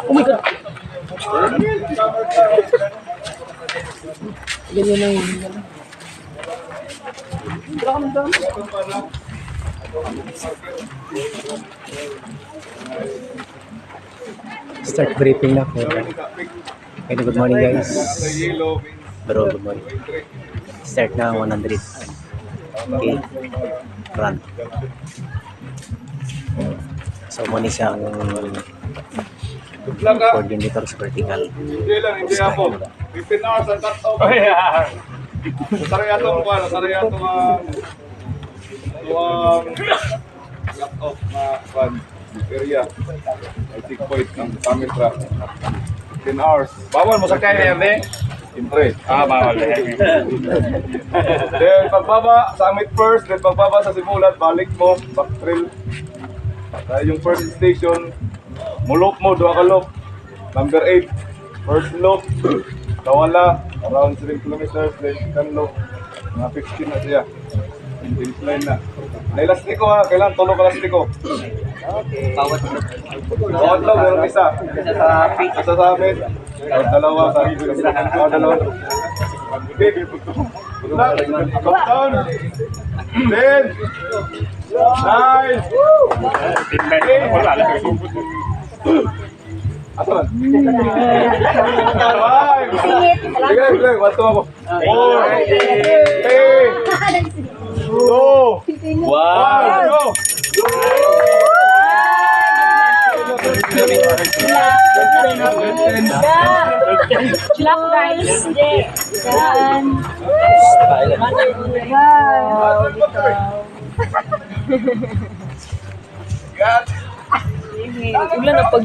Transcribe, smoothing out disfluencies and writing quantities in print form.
Oh my God! Ganyan na yun. Start briefing na po. Okay, good morning guys. Bro, good morning. Start na 100. Okay. Run. So, muna siyang coordinator sa vertical. Hindi lang, hindi ako. 15 hours ang cut-off. Sarayatong cut-off na one area. Ay checkpoint ng camera. 15 hours. Bawal mo sa kaya yan, Siyempre. bawal. Then pagbaba, summit first. Then pagbaba sa simulat, balik mo, back trail. Yung first station, mulop mo, doha ka loop. Number 8, first loop. Kawala, around 7 kilometers. Then second loop, mga 15 na siya. Finish line na. Nailastiko ha, kailangan tulog ka lastiko. Bawat lang, meron isa. Isa sa amin. Dalawa sa amin. Dalawa. Down. 10. 9. Asan? 5. Sige, wato ako. 4. 3. 2. 1. Go! Clock guys. Yan. Wow. Ulan na pag